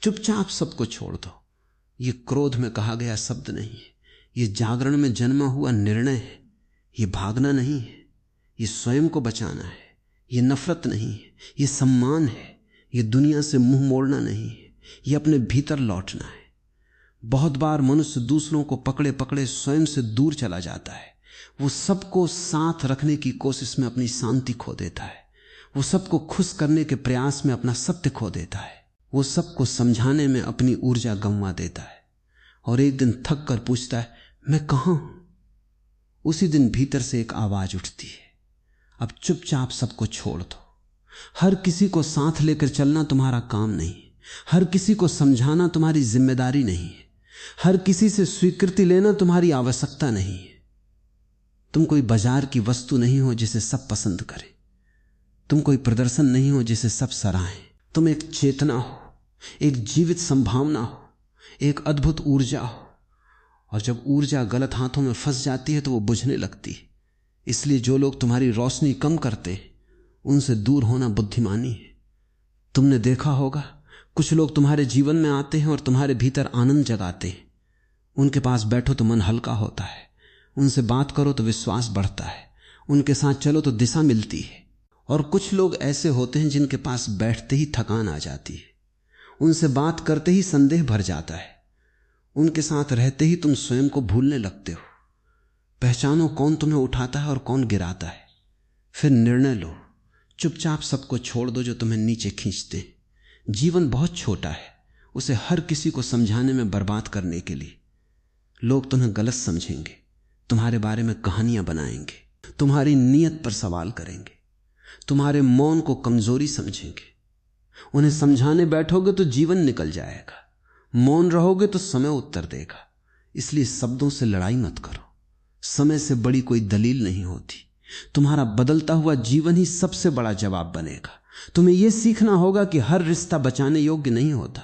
चुपचाप सबको छोड़ दो। ये क्रोध में कहा गया शब्द नहीं है, ये जागरण में जन्मा हुआ निर्णय है। ये भागना नहीं है, ये स्वयं को बचाना है। ये नफरत नहीं है, ये सम्मान है। ये दुनिया से मुंह मोड़ना नहीं है, ये अपने भीतर लौटना है। बहुत बार मनुष्य दूसरों को पकड़े पकड़े स्वयं से दूर चला जाता है। वो सबको साथ रखने की कोशिश में अपनी शांति खो देता है। वो सबको खुश करने के प्रयास में अपना सत्य खो देता है। वो सबको समझाने में अपनी ऊर्जा गंवा देता है और एक दिन थक कर पूछता है, मैं कहाँ हूं? उसी दिन भीतर से एक आवाज उठती है, अब चुपचाप सबको छोड़ दो। हर किसी को साथ लेकर चलना तुम्हारा काम नहीं, हर किसी को समझाना तुम्हारी जिम्मेदारी नहीं है, हर किसी से स्वीकृति लेना तुम्हारी आवश्यकता नहीं है। तुम कोई बाजार की वस्तु नहीं हो जिसे सब पसंद करें। तुम कोई प्रदर्शन नहीं हो जिसे सब सराहें। तुम एक चेतना हो, एक जीवित संभावना हो, एक अद्भुत ऊर्जा हो। और जब ऊर्जा गलत हाथों में फंस जाती है तो वो बुझने लगती है। इसलिए जो लोग तुम्हारी रोशनी कम करते हैं उनसे दूर होना बुद्धिमानी है। तुमने देखा होगा, कुछ लोग तुम्हारे जीवन में आते हैं और तुम्हारे भीतर आनंद जगाते हैं। उनके पास बैठो तो मन हल्का होता है, उनसे बात करो तो विश्वास बढ़ता है, उनके साथ चलो तो दिशा मिलती है। और कुछ लोग ऐसे होते हैं जिनके पास बैठते ही थकान आ जाती है, उनसे बात करते ही संदेह भर जाता है, उनके साथ रहते ही तुम स्वयं को भूलने लगते हो। पहचानो कौन तुम्हें उठाता है और कौन गिराता है। फिर निर्णय लो, चुपचाप सबको छोड़ दो जो तुम्हें नीचे खींचते हैं। जीवन बहुत छोटा है, उसे हर किसी को समझाने में बर्बाद करने के लिए लोग तुम्हें गलत समझेंगे, तुम्हारे बारे में कहानियां बनाएंगे, तुम्हारी नीयत पर सवाल करेंगे, तुम्हारे मौन को कमजोरी समझेंगे। उन्हें समझाने बैठोगे तो जीवन निकल जाएगा, मौन रहोगे तो समय उत्तर देगा। इसलिए शब्दों से लड़ाई मत करो, समय से बड़ी कोई दलील नहीं होती। तुम्हारा बदलता हुआ जीवन ही सबसे बड़ा जवाब बनेगा। तुम्हें यह सीखना होगा कि हर रिश्ता बचाने योग्य नहीं होता।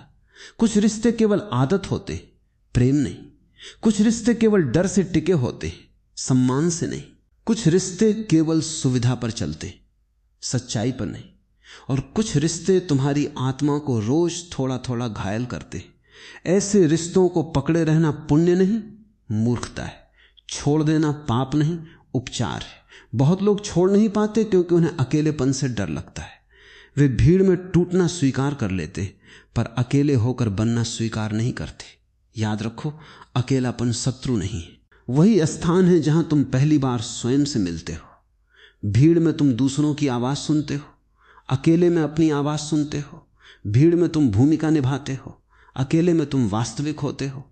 कुछ रिश्ते केवल आदत होते, प्रेम नहीं। कुछ रिश्ते केवल डर से टिके होते, सम्मान से नहीं। कुछ रिश्ते केवल सुविधा पर चलते, सच्चाई पर नहीं। और कुछ रिश्ते तुम्हारी आत्मा को रोज थोड़ा थोड़ा घायल करते। ऐसे रिश्तों को पकड़े रहना पुण्य नहीं, मूर्खता है। छोड़ देना पाप नहीं, उपचार है। बहुत लोग छोड़ नहीं पाते क्योंकि उन्हें अकेलेपन से डर लगता है। वे भीड़ में टूटना स्वीकार कर लेते पर अकेले होकर बनना स्वीकार नहीं करते। याद रखो, अकेलापन शत्रु नहीं है, वही स्थान है जहां तुम पहली बार स्वयं से मिलते हो। भीड़ में तुम दूसरों की आवाज सुनते हो, अकेले में अपनी आवाज सुनते हो। भीड़ में तुम भूमिका निभाते हो, अकेले में तुम वास्तविक होते हो।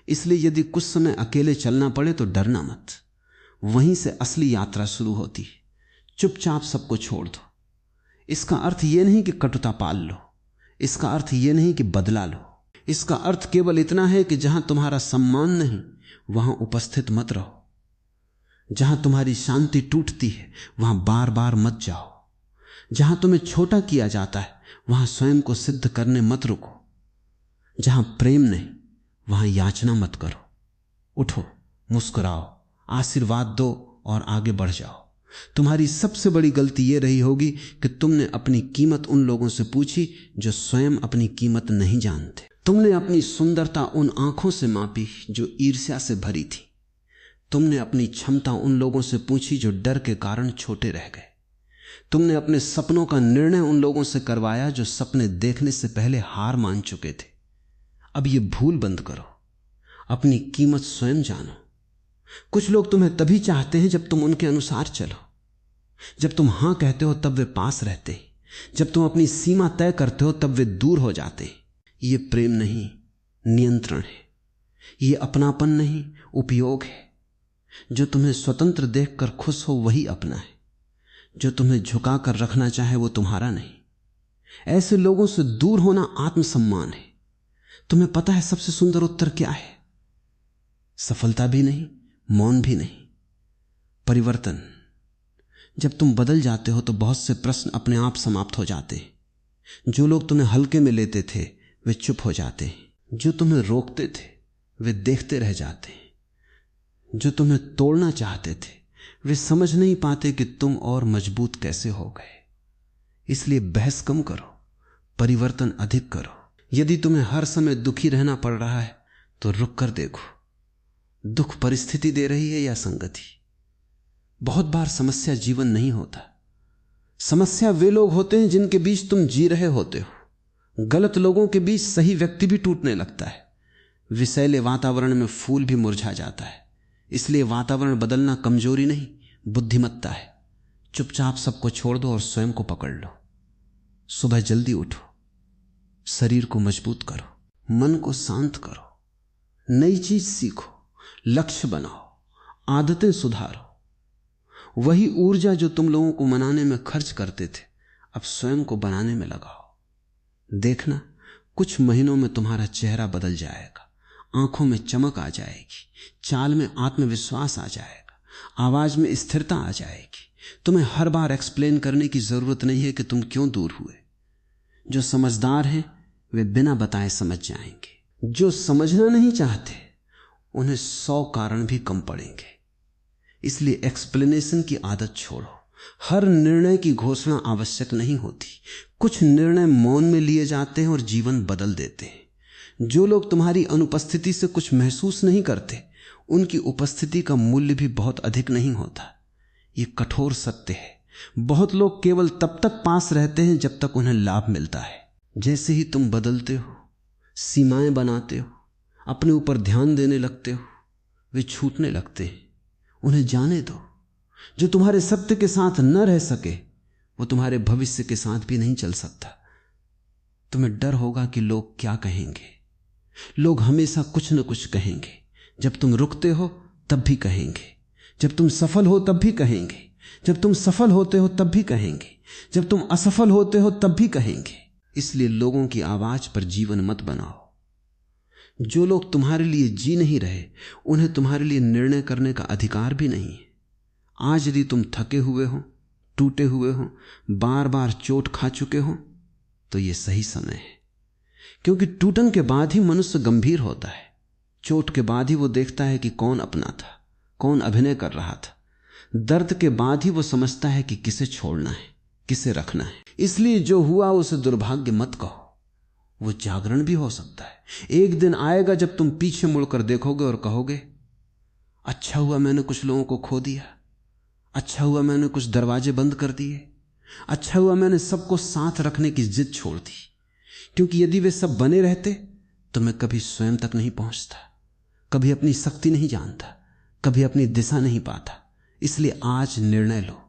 इसलिए यदि कुछ समय अकेले चलना पड़े तो डरना मत, वहीं से असली यात्रा शुरू होती है। चुपचाप सबको छोड़ दो। इसका अर्थ यह नहीं कि कटुता पाल लो, इसका अर्थ यह नहीं कि बदला लो। इसका अर्थ केवल इतना है कि जहां तुम्हारा सम्मान नहीं वहां उपस्थित मत रहो। जहां तुम्हारी शांति टूटती है वहां बार बार मत जाओ। जहां तुम्हें छोटा किया जाता है वहां स्वयं को सिद्ध करने मत रुको। जहां प्रेम नहीं वहां याचना मत करो। उठो, मुस्कुराओ, आशीर्वाद दो और आगे बढ़ जाओ। तुम्हारी सबसे बड़ी गलती यह रही होगी कि तुमने अपनी कीमत उन लोगों से पूछी जो स्वयं अपनी कीमत नहीं जानते। तुमने अपनी सुंदरता उन आंखों से मापी जो ईर्ष्या से भरी थी। तुमने अपनी क्षमता उन लोगों से पूछी जो डर के कारण छोटे रह गए। तुमने अपने सपनों का निर्णय उन लोगों से करवाया जो सपने देखने से पहले हार मान चुके थे। अब ये भूल बंद करो, अपनी कीमत स्वयं जानो। कुछ लोग तुम्हें तभी चाहते हैं जब तुम उनके अनुसार चलो। जब तुम हां कहते हो तब वे पास रहते, जब तुम अपनी सीमा तय करते हो तब वे दूर हो जाते। ये प्रेम नहीं, नियंत्रण है। ये अपनापन नहीं, उपयोग है। जो तुम्हें स्वतंत्र देखकर खुश हो वही अपना है। जो तुम्हें झुकाकर रखना चाहे वो तुम्हारा नहीं। ऐसे लोगों से दूर होना आत्मसम्मान है। तुम्हें पता है सबसे सुंदर उत्तर क्या है? सफलता भी नहीं, मौन भी नहीं, परिवर्तन। जब तुम बदल जाते हो तो बहुत से प्रश्न अपने आप समाप्त हो जाते हैं। जो लोग तुम्हें हल्के में लेते थे वे चुप हो जाते हैं। जो तुम्हें रोकते थे वे देखते रह जाते हैं। जो तुम्हें तोड़ना चाहते थे वे समझ नहीं पाते कि तुम और मजबूत कैसे हो गए। इसलिए बहस कम करो, परिवर्तन अधिक करो। यदि तुम्हें हर समय दुखी रहना पड़ रहा है तो रुक कर देखो, दुख परिस्थिति दे रही है या संगति। बहुत बार समस्या जीवन नहीं होता, समस्या वे लोग होते हैं जिनके बीच तुम जी रहे होते हो। गलत लोगों के बीच सही व्यक्ति भी टूटने लगता है। विषैले वातावरण में फूल भी मुरझा जाता है। इसलिए वातावरण बदलना कमजोरी नहीं, बुद्धिमत्ता है। चुपचाप सबको छोड़ दो और स्वयं को पकड़ लो। सुबह जल्दी उठो, शरीर को मजबूत करो, मन को शांत करो, नई चीज सीखो, लक्ष्य बनाओ, आदतें सुधारो। वही ऊर्जा जो तुम लोगों को मनाने में खर्च करते थे, अब स्वयं को बनाने में लगाओ। देखना, कुछ महीनों में तुम्हारा चेहरा बदल जाएगा, आंखों में चमक आ जाएगी, चाल में आत्मविश्वास आ जाएगा, आवाज में स्थिरता आ जाएगी। तुम्हें हर बार एक्सप्लेन करने की जरूरत नहीं है कि तुम क्यों दूर हुए। जो समझदार हैं वे बिना बताए समझ जाएंगे। जो समझना नहीं चाहते उन्हें 100 कारण भी कम पड़ेंगे। इसलिए एक्सप्लेनेशन की आदत छोड़ो। हर निर्णय की घोषणा आवश्यक नहीं होती। कुछ निर्णय मौन में लिए जाते हैं और जीवन बदल देते हैं। जो लोग तुम्हारी अनुपस्थिति से कुछ महसूस नहीं करते, उनकी उपस्थिति का मूल्य भी बहुत अधिक नहीं होता। ये कठोर सत्य है। बहुत लोग केवल तब तक पास रहते हैं जब तक उन्हें लाभ मिलता है। जैसे ही तुम बदलते हो, सीमाएं बनाते हो, अपने ऊपर ध्यान देने लगते हो, वे छूटने लगते हैं। उन्हें जाने दो। जो तुम्हारे सत्य के साथ न रह सके वो तुम्हारे भविष्य के साथ भी नहीं चल सकता। तुम्हें डर होगा कि लोग क्या कहेंगे। लोग हमेशा कुछ न कुछ कहेंगे। जब तुम रुकते हो तब भी कहेंगे, जब तुम सफल हो तब भी कहेंगे, जब तुम सफल होते हो तब भी कहेंगे, जब तुम असफल होते हो तब भी कहेंगे। इसलिए लोगों की आवाज पर जीवन मत बनाओ। जो लोग तुम्हारे लिए जी नहीं रहे, उन्हें तुम्हारे लिए निर्णय करने का अधिकार भी नहीं है। आज यदि तुम थके हुए हो, टूटे हुए हो, बार बार चोट खा चुके हो, तो यह सही समय है। क्योंकि टूटन के बाद ही मनुष्य गंभीर होता है। चोट के बाद ही वो देखता है कि कौन अपना था, कौन अभिनय कर रहा था। दर्द के बाद ही वो समझता है कि किसे छोड़ना है, किसे रखना है। इसलिए जो हुआ उसे दुर्भाग्य मत कहो, वो जागरण भी हो सकता है। एक दिन आएगा जब तुम पीछे मुड़कर देखोगे और कहोगे, अच्छा हुआ मैंने कुछ लोगों को खो दिया, अच्छा हुआ मैंने कुछ दरवाजे बंद कर दिए, अच्छा हुआ मैंने सबको साथ रखने की जिद छोड़ दी। क्योंकि यदि वे सब बने रहते तो मैं कभी स्वयं तक नहीं पहुंचता, कभी अपनी शक्ति नहीं जानता, कभी अपनी दिशा नहीं पाता। इसलिए आज निर्णय लो।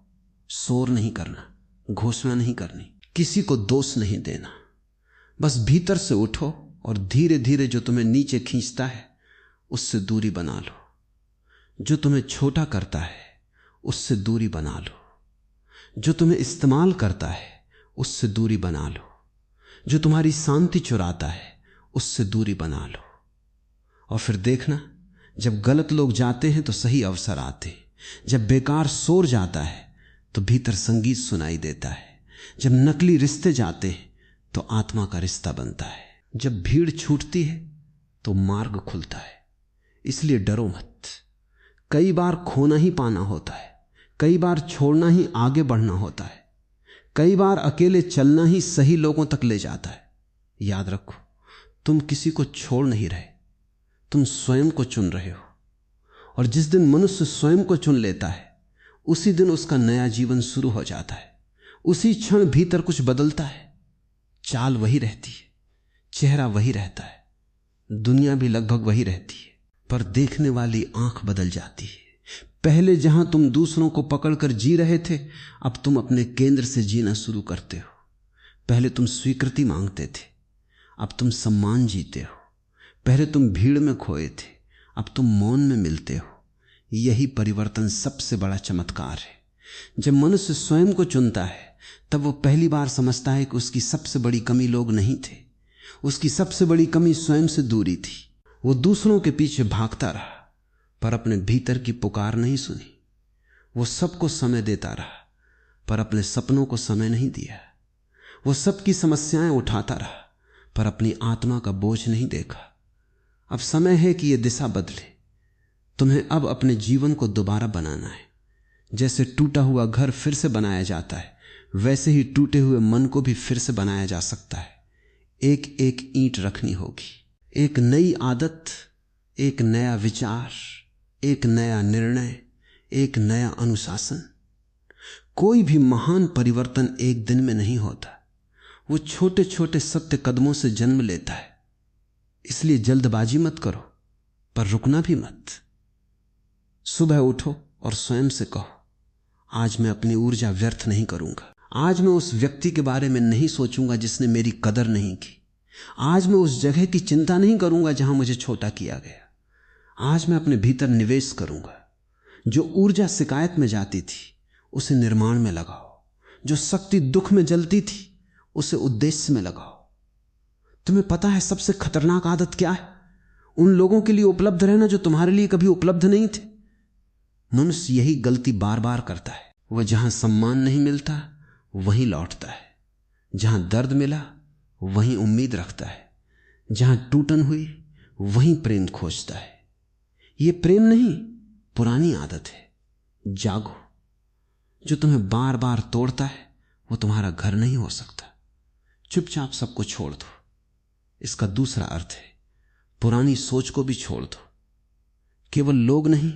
शोर नहीं करना, घोषणा नहीं करनी, किसी को दोष नहीं देना। बस भीतर से उठो और धीरे धीरे जो तुम्हें नीचे खींचता है उससे दूरी बना लो। जो तुम्हें छोटा करता है उससे दूरी बना लो। जो तुम्हें इस्तेमाल करता है उससे दूरी बना लो। जो तुम्हारी शांति चुराता है उससे दूरी बना लो। और फिर देखना, जब गलत लोग जाते हैं तो सही अवसर आते हैं। जब बेकार शोर जाता है तो भीतर संगीत सुनाई देता है। जब नकली रिश्ते जाते हैं तो आत्मा का रिश्ता बनता है। जब भीड़ छूटती है तो मार्ग खुलता है। इसलिए डरो मत। कई बार खोना ही पाना होता है, कई बार छोड़ना ही आगे बढ़ना होता है, कई बार अकेले चलना ही सही लोगों तक ले जाता है। याद रखो, तुम किसी को छोड़ नहीं रहे, तुम स्वयं को चुन रहे हो। और जिस दिन मनुष्य स्वयं को चुन लेता है उसी दिन उसका नया जीवन शुरू हो जाता है। उसी क्षण भीतर कुछ बदलता है। चाल वही रहती है, चेहरा वही रहता है, दुनिया भी लगभग वही रहती है, पर देखने वाली आंख बदल जाती है। पहले जहां तुम दूसरों को पकड़कर जी रहे थे, अब तुम अपने केंद्र से जीना शुरू करते हो। पहले तुम स्वीकृति मांगते थे, अब तुम सम्मान जीते हो। पहले तुम भीड़ में खोए थे, अब तुम मौन में मिलते हो। यही परिवर्तन सबसे बड़ा चमत्कार है। जब मनुष्य स्वयं को चुनता है तब वो पहली बार समझता है कि उसकी सबसे बड़ी कमी लोग नहीं थे, उसकी सबसे बड़ी कमी स्वयं से दूरी थी। वो दूसरों के पीछे भागता रहा पर अपने भीतर की पुकार नहीं सुनी। वो सबको समय देता रहा पर अपने सपनों को समय नहीं दिया। वो सबकी समस्याएं उठाता रहा पर अपनी आत्मा का बोझ नहीं देखा। अब समय है कि यह दिशा बदले। तुम्हें अब अपने जीवन को दोबारा बनाना है। जैसे टूटा हुआ घर फिर से बनाया जाता है, वैसे ही टूटे हुए मन को भी फिर से बनाया जा सकता है। एक एक ईंट रखनी होगी। एक नई आदत, एक नया विचार, एक नया निर्णय, एक नया अनुशासन। कोई भी महान परिवर्तन एक दिन में नहीं होता, वो छोटे छोटे सत्य कदमों से जन्म लेता है। इसलिए जल्दबाजी मत करो, पर रुकना भी मत। सुबह उठो और स्वयं से कहो, आज मैं अपनी ऊर्जा व्यर्थ नहीं करूंगा। आज मैं उस व्यक्ति के बारे में नहीं सोचूंगा जिसने मेरी कदर नहीं की। आज मैं उस जगह की चिंता नहीं करूंगा जहां मुझे छोटा किया गया। आज मैं अपने भीतर निवेश करूंगा। जो ऊर्जा शिकायत में जाती थी उसे निर्माण में लगाओ। जो शक्ति दुख में जलती थी उसे उद्देश्य में लगाओ। तुम्हें पता है सबसे खतरनाक आदत क्या है? उन लोगों के लिए उपलब्ध रहना जो तुम्हारे लिए कभी उपलब्ध नहीं थे। मनुष्य यही गलती बार बार करता है। वह जहां सम्मान नहीं मिलता वहीं लौटता है, जहां दर्द मिला वहीं उम्मीद रखता है, जहां टूटन हुई वहीं प्रेम खोजता है। यह प्रेम नहीं, पुरानी आदत है। जागो। जो तुम्हें बार बार तोड़ता है वो तुम्हारा घर नहीं हो सकता। चुपचाप सबको छोड़ दो। इसका दूसरा अर्थ है पुरानी सोच को भी छोड़ दो। केवल लोग नहीं,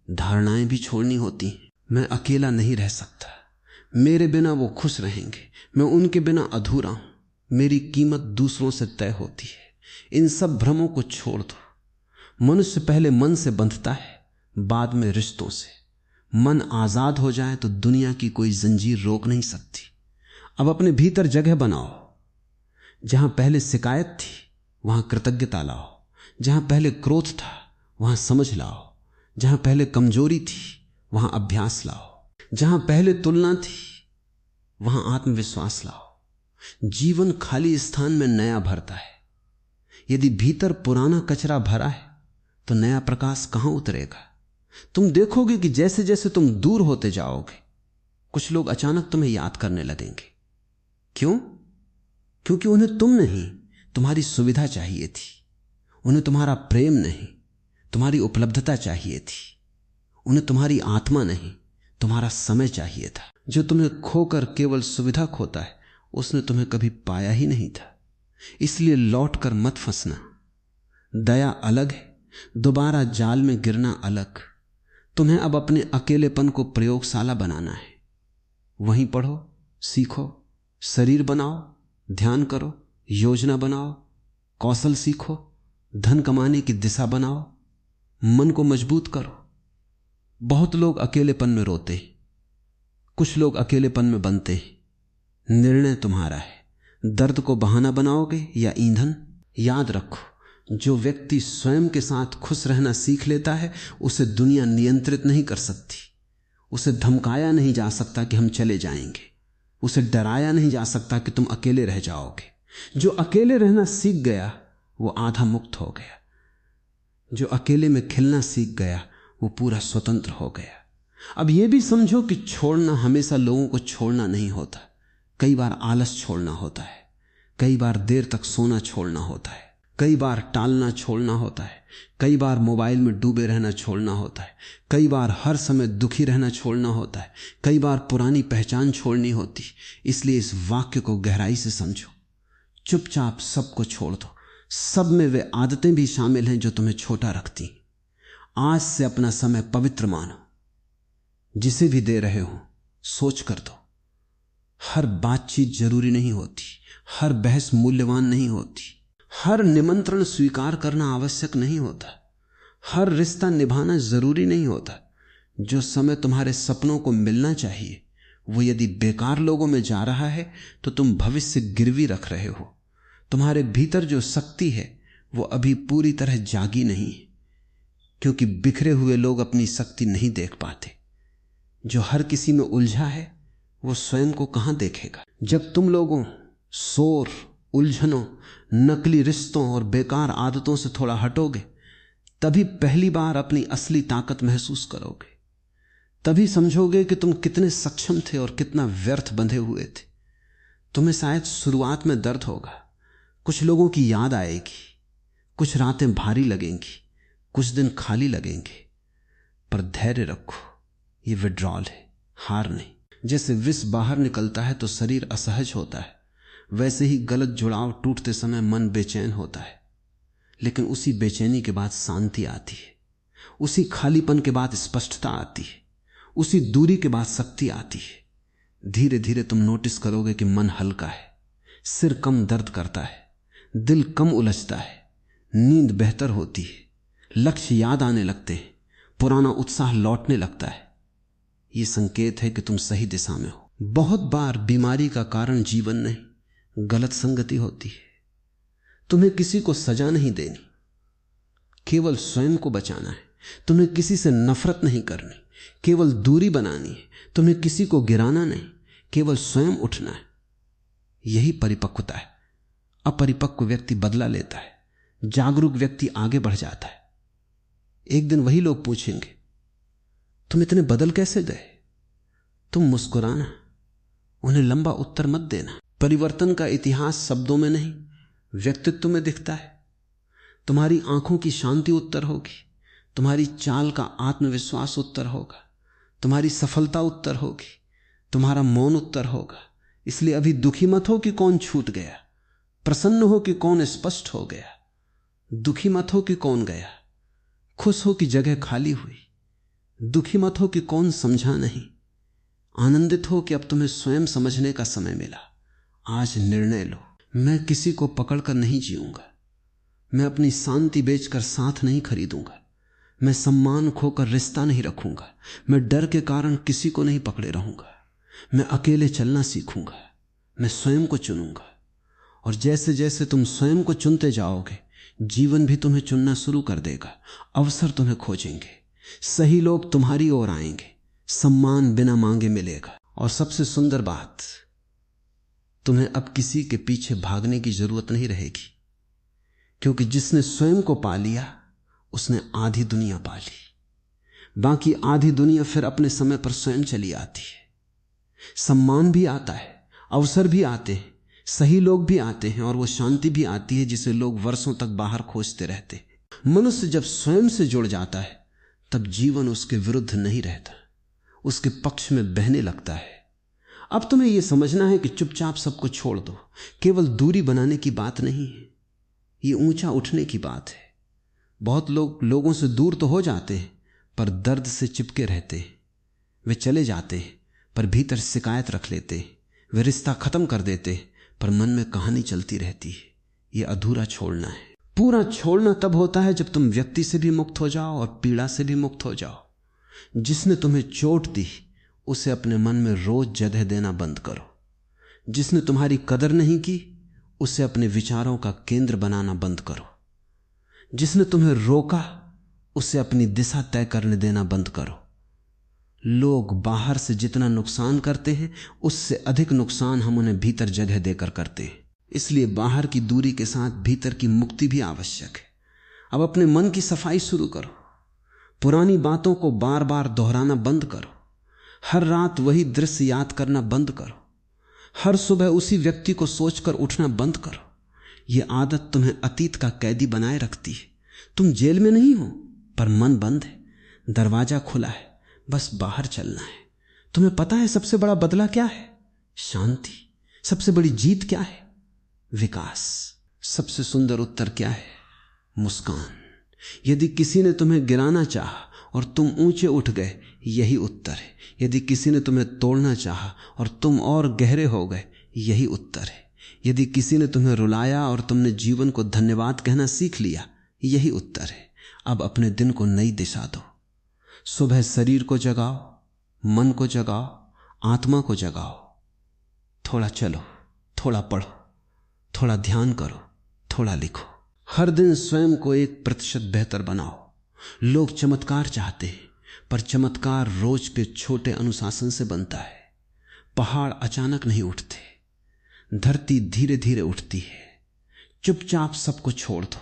धारणाएं भी छोड़नी होती हैं। मैं अकेला नहीं रह सकता, मेरे बिना वो खुश रहेंगे, मैं उनके बिना अधूरा हूं, मेरी कीमत दूसरों से तय होती है। इन सब भ्रमों को छोड़ दो। मनुष्य पहले मन से बंधता है, बाद में रिश्तों से। मन आजाद हो जाए तो दुनिया की कोई जंजीर रोक नहीं सकती। अब अपने भीतर जगह बनाओ। जहां पहले शिकायत थी वहां कृतज्ञता लाओ। जहां पहले क्रोध था वहां समझ लाओ। जहां पहले कमजोरी थी वहां अभ्यास लाओ। जहां पहले तुलना थी वहां आत्मविश्वास लाओ। जीवन खाली स्थान में नया भरता है। यदि भीतर पुराना कचरा भरा है तो नया प्रकाश कहां उतरेगा? तुम देखोगे कि जैसे जैसे तुम दूर होते जाओगे कुछ लोग अचानक तुम्हें याद करने लगेंगे। क्यों? क्योंकि उन्हें तुम नहीं, तुम्हारी सुविधा चाहिए थी। उन्हें तुम्हारा प्रेम नहीं, तुम्हारी उपलब्धता चाहिए थी। उन्हें तुम्हारी आत्मा नहीं, तुम्हारा समय चाहिए था। जो तुम्हें खोकर केवल सुविधा खोता है उसने तुम्हें कभी पाया ही नहीं था। इसलिए लौट कर मत फंसना। दया अलग है, दोबारा जाल में गिरना अलग। तुम्हें अब अपने अकेलेपन को प्रयोगशाला बनाना है। वहीं पढ़ो, सीखो, शरीर बनाओ, ध्यान करो, योजना बनाओ, कौशल सीखो, धन कमाने की दिशा बनाओ, मन को मजबूत करो। बहुत लोग अकेलेपन में रोते हैं, कुछ लोग अकेलेपन में बनते हैं। निर्णय तुम्हारा है। दर्द को बहाना बनाओगे या ईंधन? याद रखो, जो व्यक्ति स्वयं के साथ खुश रहना सीख लेता है उसे दुनिया नियंत्रित नहीं कर सकती। उसे धमकाया नहीं जा सकता कि हम चले जाएंगे। उसे डराया नहीं जा सकता कि तुम अकेले रह जाओगे। जो अकेले रहना सीख गया वो आधा मुक्त हो गया। जो अकेले में खिलना सीख गया वो पूरा स्वतंत्र हो गया। अब यह भी समझो कि छोड़ना हमेशा लोगों को छोड़ना नहीं होता। कई बार आलस छोड़ना होता है, कई बार देर तक सोना छोड़ना होता है, कई बार टालना छोड़ना होता है, कई बार मोबाइल में डूबे रहना छोड़ना होता है, कई बार हर समय दुखी रहना छोड़ना होता है, कई बार पुरानी पहचान छोड़नी होती। इसलिए इस वाक्य को गहराई से समझो। चुपचाप सबको छोड़ दो। सब में वे आदतें भी शामिल हैं जो तुम्हें छोटा रखती। आज से अपना समय पवित्र मानो। जिसे भी दे रहे हो सोच कर दो। हर बातचीत जरूरी नहीं होती, हर बहस मूल्यवान नहीं होती, हर निमंत्रण स्वीकार करना आवश्यक नहीं होता, हर रिश्ता निभाना जरूरी नहीं होता। जो समय तुम्हारे सपनों को मिलना चाहिए वो यदि बेकार लोगों में जा रहा है तो तुम भविष्य गिरवी रख रहे हो। तुम्हारे भीतर जो शक्ति है वो अभी पूरी तरह जागी नहीं है, क्योंकि बिखरे हुए लोग अपनी शक्ति नहीं देख पाते। जो हर किसी में उलझा है वो स्वयं को कहां देखेगा? जब तुम लोगों शोर, उलझनों, नकली रिश्तों और बेकार आदतों से थोड़ा हटोगे तभी पहली बार अपनी असली ताकत महसूस करोगे। तभी समझोगे कि तुम कितने सक्षम थे और कितना व्यर्थ बंधे हुए थे। तुम्हें शायद शुरुआत में दर्द होगा, कुछ लोगों की याद आएगी, कुछ रातें भारी लगेंगी, कुछ दिन खाली लगेंगे, पर धैर्य रखो। ये विड्रॉल है, हार नहीं। जैसे विष बाहर निकलता है तो शरीर असहज होता है, वैसे ही गलत जुड़ाव टूटते समय मन बेचैन होता है, लेकिन उसी बेचैनी के बाद शांति आती है, उसी खालीपन के बाद स्पष्टता आती है, उसी दूरी के बाद शक्ति आती है। धीरे धीरे तुम नोटिस करोगे कि मन हल्का है, सिर कम दर्द करता है, दिल कम उलझता है, नींद बेहतर होती है, लक्ष्य याद आने लगते हैं, पुराना उत्साह लौटने लगता है। यह संकेत है कि तुम सही दिशा में हो। बहुत बार बीमारी का कारण जीवन नहीं, गलत संगति होती है। तुम्हें किसी को सजा नहीं देनी, केवल स्वयं को बचाना है। तुम्हें किसी से नफरत नहीं करनी, केवल दूरी बनानी है। तुम्हें किसी को गिराना नहीं, केवल स्वयं उठना है। यही परिपक्वता है। अपरिपक्व व्यक्ति बदला लेता है, जागरूक व्यक्ति आगे बढ़ जाता है। एक दिन वही लोग पूछेंगे, तुम इतने बदल कैसे गए? तुम मुस्कुराना, उन्हें लंबा उत्तर मत देना। परिवर्तन का इतिहास शब्दों में नहीं, व्यक्तित्व में दिखता है। तुम्हारी आंखों की शांति उत्तर होगी, तुम्हारी चाल का आत्मविश्वास उत्तर होगा, तुम्हारी सफलता उत्तर होगी, तुम्हारा मौन उत्तर होगा। इसलिए अभी दुखी मत हो कि कौन छूट गया, प्रसन्न हो कि कौन स्पष्ट हो गया। दुखी मत हो कि कौन गया, खुश हो कि जगह खाली हुई। दुखी मत हो कि कौन समझा नहीं, आनंदित हो कि अब तुम्हें स्वयं समझने का समय मिला। आज निर्णय लो, मैं किसी को पकड़कर नहीं जीऊंगा, मैं अपनी शांति बेचकर साथ नहीं खरीदूंगा, मैं सम्मान खोकर रिश्ता नहीं रखूंगा, मैं डर के कारण किसी को नहीं पकड़े रहूंगा, मैं अकेले चलना सीखूंगा, मैं स्वयं को चुनूंगा। और जैसे जैसे तुम स्वयं को चुनते जाओगे, जीवन भी तुम्हें चुनना शुरू कर देगा। अवसर तुम्हें खोजेंगे, सही लोग तुम्हारी ओर आएंगे, सम्मान बिना मांगे मिलेगा। और सबसे सुंदर बात, तुम्हें अब किसी के पीछे भागने की जरूरत नहीं रहेगी, क्योंकि जिसने स्वयं को पा लिया उसने आधी दुनिया पा ली। बाकी आधी दुनिया फिर अपने समय पर स्वयं चली आती है। सम्मान भी आता है, अवसर भी आते हैं, सही लोग भी आते हैं, और वो शांति भी आती है जिसे लोग वर्षों तक बाहर खोजते रहते हैं। मनुष्य जब स्वयं से जुड़ जाता है तब जीवन उसके विरुद्ध नहीं रहता, उसके पक्ष में बहने लगता है। अब तुम्हें यह समझना है कि चुपचाप सबको छोड़ दो। केवल दूरी बनाने की बात नहीं है, ये ऊंचा उठने की बात है। बहुत लोग लोगों से दूर तो हो जाते हैं पर दर्द से चिपके रहते हैं। वे चले जाते हैं पर भीतर शिकायत रख लेते हैं। वे रिश्ता खत्म कर देते हैं पर मन में कहानी चलती रहती है। यह अधूरा छोड़ना है। पूरा छोड़ना तब होता है जब तुम व्यक्ति से भी मुक्त हो जाओ और पीड़ा से भी मुक्त हो जाओ। जिसने तुम्हें चोट दी उसे अपने मन में रोज जगह देना बंद करो। जिसने तुम्हारी कदर नहीं की उसे अपने विचारों का केंद्र बनाना बंद करो। जिसने तुम्हें रोका उसे अपनी दिशा तय करने देना बंद करो। लोग बाहर से जितना नुकसान करते हैं उससे अधिक नुकसान हम उन्हें भीतर जगह देकर करते हैं। इसलिए बाहर की दूरी के साथ भीतर की मुक्ति भी आवश्यक है। अब अपने मन की सफाई शुरू करो। पुरानी बातों को बार बार दोहराना बंद करो। हर रात वही दृश्य याद करना बंद करो। हर सुबह उसी व्यक्ति को सोचकर उठना बंद करो। यह आदत तुम्हें अतीत का कैदी बनाए रखती है। तुम जेल में नहीं हो पर मन बंद है, दरवाजा खुला है, बस बाहर चलना है। तुम्हें पता है सबसे बड़ा बदला क्या है? शांति। सबसे बड़ी जीत क्या है? विकास। सबसे सुंदर उत्तर क्या है? मुस्कान। यदि किसी ने तुम्हें गिराना चाहा और तुम ऊंचे उठ गए, यही उत्तर है। यदि किसी ने तुम्हें तोड़ना चाहा और तुम और गहरे हो गए, यही उत्तर है। यदि किसी ने तुम्हें रुलाया और तुमने जीवन को धन्यवाद कहना सीख लिया, यही उत्तर है। अब अपने दिन को नई दिशा दो। सुबह शरीर को जगाओ, मन को जगाओ, आत्मा को जगाओ। थोड़ा चलो, थोड़ा पढ़ो, थोड़ा ध्यान करो, थोड़ा लिखो। हर दिन स्वयं को 1% बेहतर बनाओ। लोग चमत्कार चाहते हैं पर चमत्कार रोज के छोटे अनुशासन से बनता है। पहाड़ अचानक नहीं उठते, धरती धीरे धीरे उठती है। चुपचाप सबको छोड़ दो।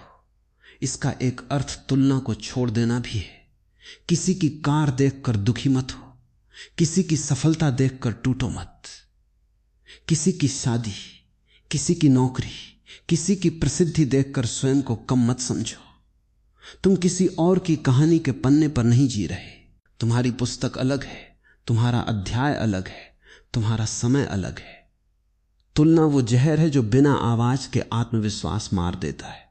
इसका एक अर्थ तुलना को छोड़ देना भी है। किसी की कार देखकर दुखी मत हो, किसी की सफलता देखकर टूटो मत। किसी की शादी, किसी की नौकरी, किसी की प्रसिद्धि देखकर स्वयं को कम मत समझो। तुम किसी और की कहानी के पन्ने पर नहीं जी रहे। तुम्हारी पुस्तक अलग है, तुम्हारा अध्याय अलग है, तुम्हारा समय अलग है। तुलना वो जहर है जो बिना आवाज के आत्मविश्वास मार देता है।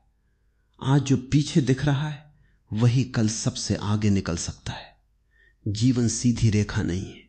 आज जो पीछे दिख रहा है वही कल सबसे आगे निकल सकता है। जीवन सीधी रेखा नहीं है।